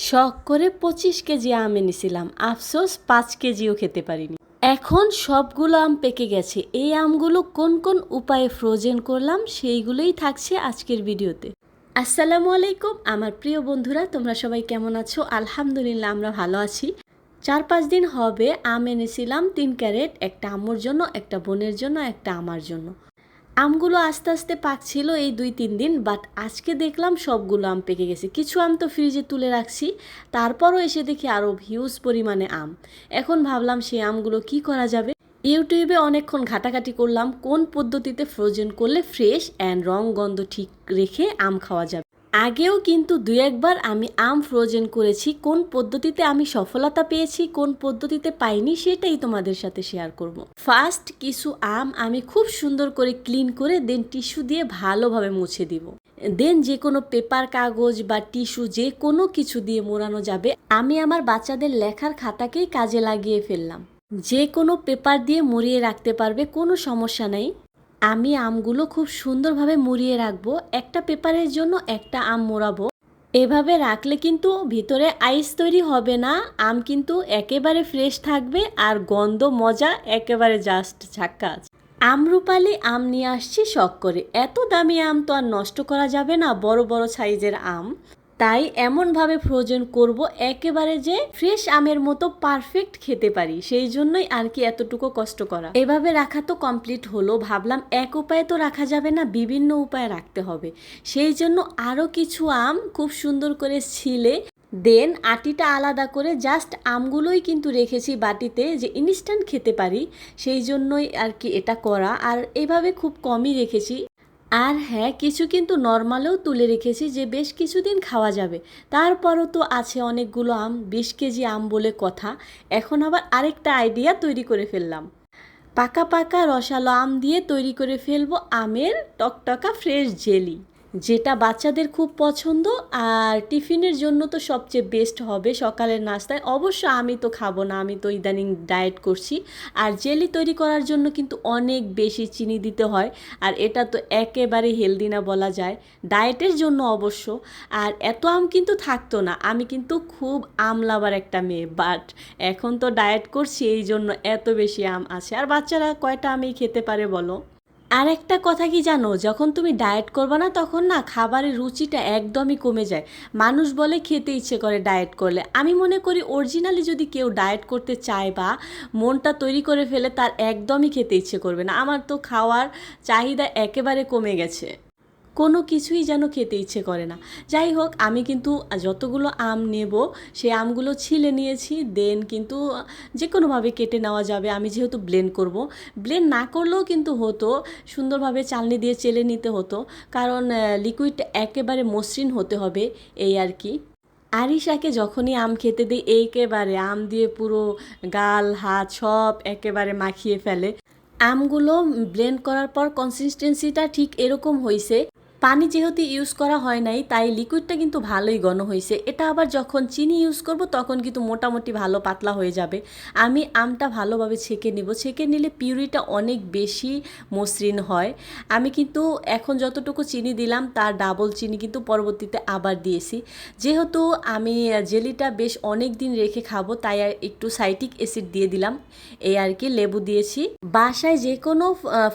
শখ করে 25 কেজি আম এনেছিলাম, আফসোস 5 কেজিও খেতে পারিনি। এখন সবগুলো আম পেকে গেছে। এই আমগুলো কোন কোন উপায়ে ফ্রোজেন করলাম সেইগুলোই থাকছে আজকের ভিডিওতে। আসসালামু আলাইকুম আমার প্রিয় বন্ধুরা, তোমরা সবাই কেমন আছো? আলহামদুলিল্লাহ আমরা ভালো আছি। 4-5 দিন হবে আম এনেছিলাম 3 ক্যারেট, একটা আম্মুর জন্য, একটা বোনের জন্য, একটা আমার জন্য। আমগুলো আস্তে আস্তে পাকছিল এই 2-3 দিন, বাট আজকে দেখলাম সবগুলো আম পেকে গেছে। কিছু আম তো ফ্রিজে তুলে রাখছি, তারপরও এসে দেখি আরও হিউজ পরিমাণে আম। এখন ভাবলাম সেই আমগুলো কি করা যাবে। ইউটিউবে অনেকক্ষণ ঘাটাঘাটি করলাম কোন পদ্ধতিতে ফ্রোজেন করলে ফ্রেশ অ্যান্ড রং গন্ধ ঠিক রেখে আম খাওয়া যাবে। আগেও কিন্তু 2-1 বার আমি আম ফ্রোজেন করেছি। কোন পদ্ধতিতে আমি সফলতা পেয়েছি, কোন পদ্ধতিতে পাইনি, সেটাই তোমাদের সাথে শেয়ার করব। ফার্স্ট কিছু আম আমি খুব সুন্দর করে ক্লিন করে দেন টিস্যু দিয়ে ভালোভাবে মুছে দিব। দেন যে কোনো পেপার, কাগজ বা টিস্যু যে কোনো কিছু দিয়ে মোড়ানো যাবে। আমি আমার বাচ্চাদের লেখার খাতাকেই কাজে লাগিয়ে ফেললাম। যে কোনো পেপার দিয়ে মুড়িয়ে রাখতে পারবে, কোনো সমস্যা নেই। আমি আমগুলো খুব সুন্দরভাবে মুড়িয়ে রাখবো। একটা পেপারের জন্য একটা আম মোড়াবো। এভাবে রাখলে কিন্তু ভিতরে আইস তৈরি হবে না, আম কিন্তু একেবারে ফ্রেশ থাকবে আর গন্ধ মজা একেবারে জাস্ট ঝাক্কাস। আমরুপালি আম নিয়ে আসছি শখ করে। এত দামি আম তো আর নষ্ট করা যাবে না, বড় বড় সাইজের আম। তাই এমনভাবে ফ্রোজেন করব একেবারে যে ফ্রেশ আমের মতো পারফেক্ট খেতে পারি, সেই জন্যই আর কি এতটুকু কষ্ট করা। এভাবে রাখা তো কমপ্লিট হলো। ভাবলাম এক উপায়ে তো রাখা যাবে না, বিভিন্ন উপায়ে রাখতে হবে। সেই জন্য আরও কিছু আম খুব সুন্দর করে ছিলে দেন আটিটা আলাদা করে জাস্ট আমগুলোই কিন্তু রেখেছি বাটিতে, যে ইনস্ট্যান্ট খেতে পারি সেই জন্যই আর কি এটা করা। আর এভাবে খুব কমই রেখেছি। আর হ্যাঁ, কিছু কিন্তু নর্মালেও তুলে রেখেছি যে বেশ কিছুদিন খাওয়া যাবে। তারপরও তো আছে অনেকগুলো আম, 20 কেজি আম বলে কথা। এখন আবার আরেকটা আইডিয়া তৈরি করে ফেললাম। পাকা পাকা রসালো আম দিয়ে তৈরি করে ফেলবো আমের টকটকা ফ্রেশ জেলি, যেটা বাচ্চাদের খুব পছন্দ। আর টিফিনের জন্য তো সবচেয়ে বেস্ট হবে সকালের নাস্তায়। অবশ্য আমি তো খাবো না, আমি তো ইদানিং ডায়েট করছি। আর জেলি তৈরি করার জন্য কিন্তু অনেক বেশি চিনি দিতে হয়, আর এটা তো একেবারে হেলদি না বলা যায়, ডায়েটের জন্য অবশ্য। আর এত আম কিন্তু থাকতো না, আমি কিন্তু খুব আম লাভার একটা মেয়ে, বাট এখন তো ডায়েট করছি এই জন্য এত বেশি আম আছে। আর বাচ্চারা কয়টা আমি খেতে পারে বলো? আর একটা কথা কি জানো, যখন তুমি ডায়েট করবে না তখন না খাবারের রুচিটা একদমই কমে যায়। মানুষ বলে খেতে ইচ্ছে করে ডায়েট করলে। আমি মনে করি অরিজিনালি যদি কেউ ডায়েট করতে চায় বা মনটা তৈরি করে ফেলে, তার একদমই খেতে ইচ্ছে করবে না। আমার তো খাওয়ার চাহিদা একেবারে কমে গেছে, কোনো কিছুই যেন খেতে ইচ্ছে করে না। যাই হোক, আমি কিন্তু যতগুলো আম নেব সেই আমগুলো ছিলে নিয়েছি। দেন কিন্তু যে কোনোভাবে কেটে নেওয়া যাবে। আমি যেহেতু ব্লেন্ড করব, ব্লেন্ড না করলেও কিন্তু হতো, সুন্দরভাবে চালনি দিয়ে চেলে নিতে হতো, কারণ লিকুইড একেবারে মসৃণ হতে হবে, এই আর কি। আরিশাকে যখনই আম খেতে দিই একেবারে আম দিয়ে পুরো গাল হাত সব একেবারে মাখিয়ে ফেলে। আমগুলো ব্লেন্ড করার পর কনসিস্টেন্সিটা ঠিক এরকম হয়েছে। পানি যেহেতু ইউজ করা হয় নাই, তাই লিকুইডটা কিন্তু ভালোই ঘন হয়েছে। এটা আবার যখন চিনি ইউজ করব তখন কিন্তু মোটামুটি ভালো পাতলা হয়ে যাবে। আমি আমটা ভালোভাবে ছেঁকে নিব, ছেঁকে নিলে পিউরিটা অনেক বেশি মসৃণ হয়। আমি কিন্তু এখন যতটুকু চিনি দিলাম তার ডাবল চিনি কিন্তু পরবর্তীতে আবার দিয়েছি। যেহেতু আমি জেলিটা বেশ অনেক দিন রেখে খাবো, তাই আর একটু সাইট্রিক অ্যাসিড দিয়ে দিলাম, এই আর কি। লেবু দিয়েছি। বাসায় যে কোনো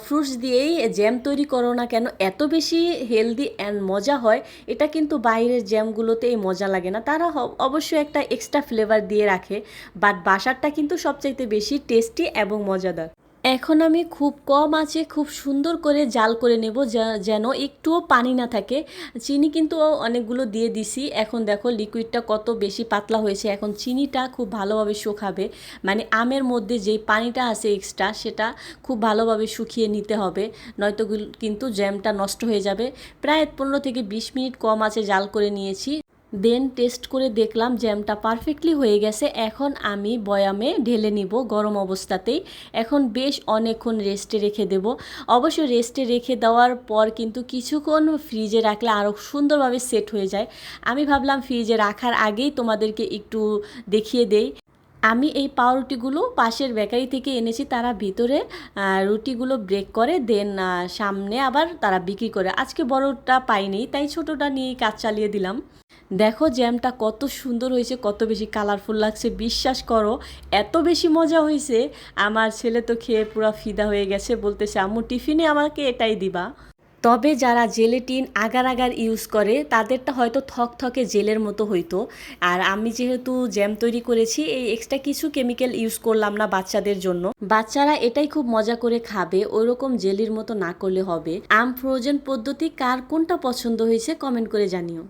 ফ্রুটস দিয়েই জ্যাম তৈরি করো না কেন, এত বেশি হেলদি অ্যান্ড মজা হয়। এটা কিন্তু বাইরের জ্যামগুলোতে এই মজা লাগে না, তারা অবশ্যই একটা এক্সট্রা ফ্লেভার দিয়ে রাখে, বাট বাসারটা কিন্তু সবচাইতে বেশি টেস্টি এবং মজাদার। এখন আমি খুব কম আঁচে খুব সুন্দর করে জাল করে নেব, যেন একটুও পানি না থাকে। চিনি কিন্তু অনেকগুলো দিয়ে দিছি। এখন দেখো লিকুইডটা কত বেশি পাতলা হয়েছে। এখন চিনিটা খুব ভালোভাবে শুকাবে, মানে আমের মধ্যে যেই পানিটা আছে এক্সট্রা, সেটা খুব ভালোভাবে শুকিয়ে নিতে হবে, নয়তো কিন্তু জ্যামটা নষ্ট হয়ে যাবে। প্রায় 15 থেকে 20 মিনিট কম আঁচে জাল করে নিয়েছি। দেন টেস্ট করে দেখলাম জ্যামটা পারফেক্টলি হয়ে গেছে। এখন আমি বয়ামে ঢেলে নিব গরম অবস্থাতেই। এখন বেশ অনেকক্ষণ রেস্টে রেখে দেব। অবশ্য রেস্টে রেখে দেওয়ার পর কিন্তু কিছুক্ষণ ফ্রিজে রাখলে আরও সুন্দরভাবে সেট হয়ে যায়। আমি ভাবলাম ফ্রিজে রাখার আগেই তোমাদেরকে একটু দেখিয়ে দেই। আমি এই পাউরুটিগুলো পাশের বেকারি থেকে এনেছি, তারা ভিতরে রুটিগুলো ব্রেক করে দেন সামনে আবার তারা বিক্রি করে। আজকে বড়টা পাইনি, তাই ছোটোটা নিয়ে কাজ চালিয়ে দিলাম। দেখো জ্যামটা কত সুন্দর হয়েছে, কত বেশি কালারফুল লাগছে, বিশ্বাস করো এত বেশি মজা হয়েছে। আমার ছেলে তো খেয়ে পুরো ফিদা হয়ে গেছে, বলতেছে আম্মু টিফিনে আমাকে এটাই দিবা। তবে যারা জেলেটিন আগার আগার ইউজ করে তাদেরটা হয়তো থকথকে জেলের মতো হইতো। আর আমি যেহেতু জ্যাম তৈরি করেছি, এই এক্সট্রা কিছু কেমিক্যাল ইউজ করলাম না বাচ্চাদের জন্য। বাচ্চারা এটাই খুব মজা করে খাবে, ওইরকম জেলির মতো না করলে হবে। আম ফ্রোজেন পদ্ধতি কার কোনটা পছন্দ হয়েছে কমেন্ট করে জানিও।